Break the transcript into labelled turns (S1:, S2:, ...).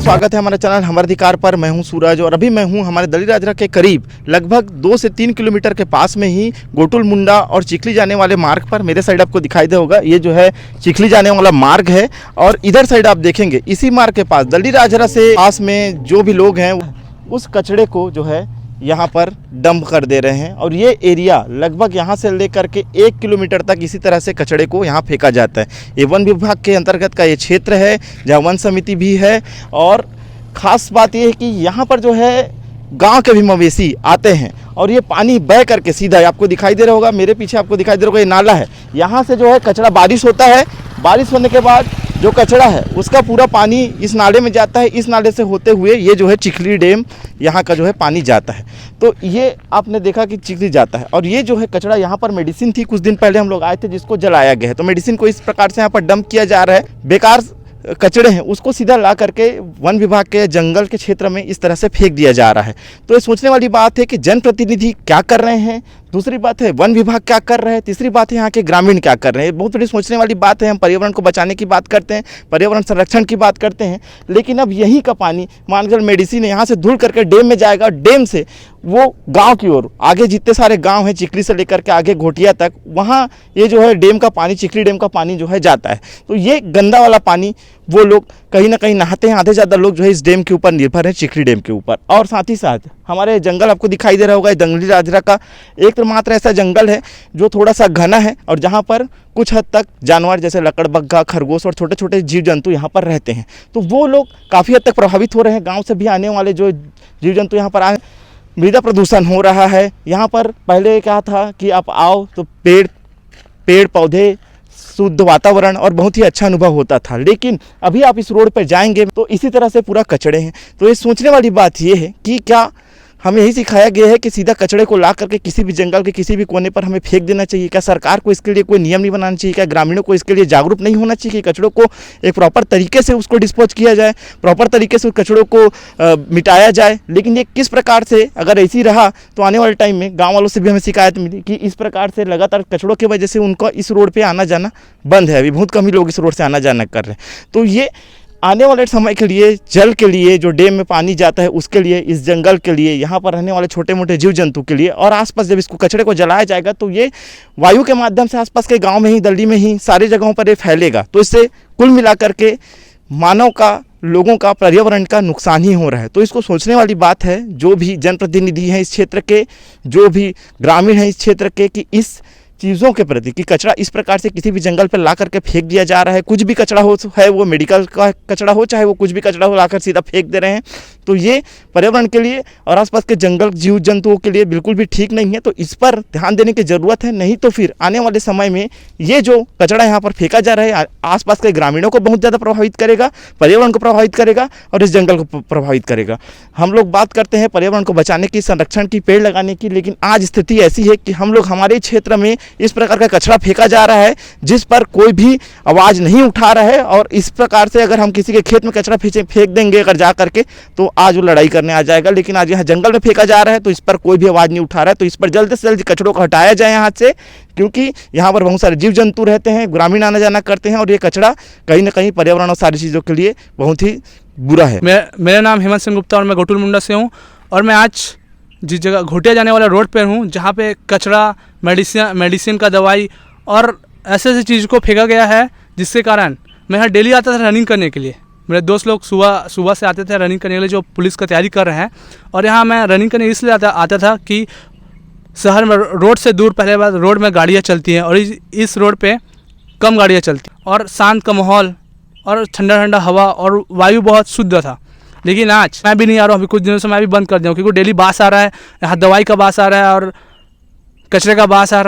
S1: स्वागत है हमारे चैनल हमारे अधिकार पर। मैं हूं सूरज और अभी मैं हूं हमारे दलीराजरा के करीब लगभग 2 से 3 किलोमीटर के पास में ही गोटुल मुंडा और चिखली जाने वाले मार्ग पर। मेरे साइड आपको दिखाई दे होगा, ये जो है चिखली जाने वाला मार्ग है और इधर साइड आप देखेंगे इसी मार्ग के पास दलीराजरा से पास में जो भी लोग हैं उस कचड़े को जो है यहाँ पर डंप कर दे रहे हैं। और ये एरिया लगभग यहाँ से लेकर के 1 किलोमीटर तक इसी तरह से कचड़े को यहाँ फेंका जाता है। ये वन विभाग के अंतर्गत का ये क्षेत्र है जहाँ वन समिति भी है। और ख़ास बात ये है कि यहाँ पर जो है गांव के भी मवेशी आते हैं और ये पानी बह करके सीधा आपको दिखाई दे रहा होगा, मेरे पीछे आपको दिखाई दे रहा होगा, ये नाला है। यहाँ से जो है कचरा बारिश होता है, बारिश होने के बाद जो कचरा है उसका पूरा पानी इस नाले में जाता है। इस नाले से होते हुए ये जो है चिखली डैम यहाँ का जो है पानी जाता है। तो ये आपने देखा कि चिखली जाता है और ये जो है कचरा यहाँ पर मेडिसिन थी, कुछ दिन पहले हम लोग आए थे जिसको जलाया गया है। तो मेडिसिन को इस प्रकार से यहाँ पर डंप किया जा रहा है। बेकार कचड़े हैं उसको सीधा ला करके वन विभाग के जंगल के क्षेत्र में इस तरह से फेंक दिया जा रहा है। तो ये सोचने वाली बात है कि जनप्रतिनिधि क्या कर रहे हैं, दूसरी बात है वन विभाग क्या कर रहे हैं, तीसरी बात है यहाँ के ग्रामीण क्या कर रहे हैं। बहुत बड़ी सोचने वाली बात है। हम पर्यावरण को बचाने की बात करते हैं, पर्यावरण संरक्षण की बात करते हैं, लेकिन अब यहीं का पानी मानकर मेडिसिन यहाँ से धुल करके डैम में जाएगा। डैम से वो गांव की ओर आगे जितने सारे गांव हैं चिखली से लेकर के आगे घोटिया तक, वहाँ ये जो है डैम का पानी, चिखली डैम का पानी जो है जाता है। तो ये गंदा वाला पानी वो लोग कहीं ना कहीं नहाते हैं। आधे ज़्यादा लोग जो है इस डैम के ऊपर निर्भर है, चिखली डैम के ऊपर। और साथ ही साथ हमारे जंगल आपको दिखाई दे रहा होगा, दलीराजरा का एक मात्र ऐसा जंगल है जो थोड़ा सा घना है और जहाँ पर कुछ हद तक जानवर जैसे लकड़बग्घा, खरगोश और छोटे छोटे जीव जंतु यहाँ पर रहते हैं। तो वो लोग काफ़ी हद तक प्रभावित हो रहे हैं। गाँव से भी आने वाले जो जीव जंतु यहाँ पर आए, मृदा प्रदूषण हो रहा है। यहाँ पर पहले क्या था कि आप आओ तो पेड़ पौधे, शुद्ध वातावरण और बहुत ही अच्छा अनुभव होता था, लेकिन अभी आप इस रोड पर जाएंगे तो इसी तरह से पूरा कचड़े हैं। तो ये सोचने वाली बात ये है कि क्या हमें यही सिखाया गया है कि सीधा कचड़े को ला करके किसी भी जंगल के किसी भी कोने पर हमें फेंक देना चाहिए? क्या सरकार को इसके लिए कोई नियम नहीं बनाना चाहिए? क्या ग्रामीणों को इसके लिए जागरूक नहीं होना चाहिए कि कचड़ों को एक प्रॉपर तरीके से उसको डिस्पोज किया जाए, प्रॉपर तरीके से उस कचड़ों को मिटाया जाए? लेकिन ये किस प्रकार से अगर ऐसी रहा तो आने वाले टाइम में गाँव वालों से भी हमें शिकायत मिली कि इस प्रकार से लगातार कचड़ों की वजह से उनका इस रोड पर आना जाना बंद है। अभी बहुत कम ही लोग इस रोड से आना जाना कर रहे हैं। तो ये आने वाले समय के लिए, जल के लिए, जो डैम में पानी जाता है उसके लिए, इस जंगल के लिए, यहाँ पर रहने वाले छोटे मोटे जीव जंतु के लिए और आसपास जब इसको कचड़े को जलाया जाएगा तो ये वायु के माध्यम से आसपास के गांव में ही, दिल्ली में ही, सारी जगहों पर ये फैलेगा। तो इससे कुल मिलाकर के मानव का, लोगों का, पर्यावरण का नुकसान ही हो रहा है। तो इसको सोचने वाली बात है जो भी जनप्रतिनिधि हैं इस क्षेत्र के, जो भी ग्रामीण हैं इस क्षेत्र के, कि इस चीज़ों के प्रति कि कचरा इस प्रकार से किसी भी जंगल पर ला करके फेंक दिया जा रहा है। कुछ भी कचरा हो, है वो मेडिकल का कचरा हो, चाहे वो कुछ भी कचरा हो, लाकर सीधा फेंक दे रहे हैं। तो ये पर्यावरण के लिए और आसपास के जंगल जीव जंतुओं के लिए बिल्कुल भी ठीक नहीं है। तो इस पर ध्यान देने की ज़रूरत है, नहीं तो फिर आने वाले समय में ये जो कचरा यहाँ पर फेंका जा रहा है आसपास के ग्रामीणों को बहुत ज़्यादा प्रभावित करेगा, पर्यावरण को प्रभावित करेगा और इस जंगल को प्रभावित करेगा। हम लोग बात करते हैं पर्यावरण को बचाने की, संरक्षण की, पेड़ लगाने की, लेकिन आज स्थिति ऐसी है कि हम लोग हमारे क्षेत्र में इस प्रकार का कचरा फेंका जा रहा है जिस पर कोई भी आवाज़ नहीं उठा रहा है। और इस प्रकार से अगर हम किसी के खेत में कचरा फेंक देंगे अगर जा करके, तो आज वो लड़ाई करने आ जाएगा। लेकिन आज यहाँ जंगल में फेंका जा रहा है तो इस पर कोई भी आवाज़ नहीं उठा रहा है। तो इस पर जल्द से जल्द कचड़ों को हटाया जाए यहाँ से, क्योंकि यहाँ पर बहुत सारे जीव जंतु रहते हैं, ग्रामीण आना जाना करते हैं और ये कचरा कहीं ना कहीं पर्यावरण और सारी चीज़ों के लिए बहुत ही बुरा है।
S2: मेरा नाम हेमंत सिंह गुप्ता और मैं गोटुल मुंडा से हूँ। और मैं आज जिस जगह घोटिया जाने वाला रोड पर हूँ जहाँ पे कचरा, मेडिसिन का दवाई और ऐसे चीज़ को फेंका गया है, जिसके कारण मैं यहाँ डेली आता था रनिंग करने के लिए। मेरे दोस्त लोग सुबह से आते थे रनिंग करने के लिए, जो पुलिस का तैयारी कर रहे हैं। और यहाँ मैं रनिंग करने इसलिए आता था कि शहर में रोड से दूर पहले बार रोड में गाड़ियाँ चलती हैं और इस रोड पे कम गाड़ियाँ चलती हैं और शांत का माहौल और ठंडा ठंडा हवा और वायु बहुत शुद्ध था। लेकिन आज मैं भी नहीं आ रहा हूँ, अभी कुछ दिनों से मैं भी बंद कर दिया हूँ, क्योंकि डेली बास आ रहा है, यहाँ दवाई का बास आ रहा है और कचरे का बास आ रहा है।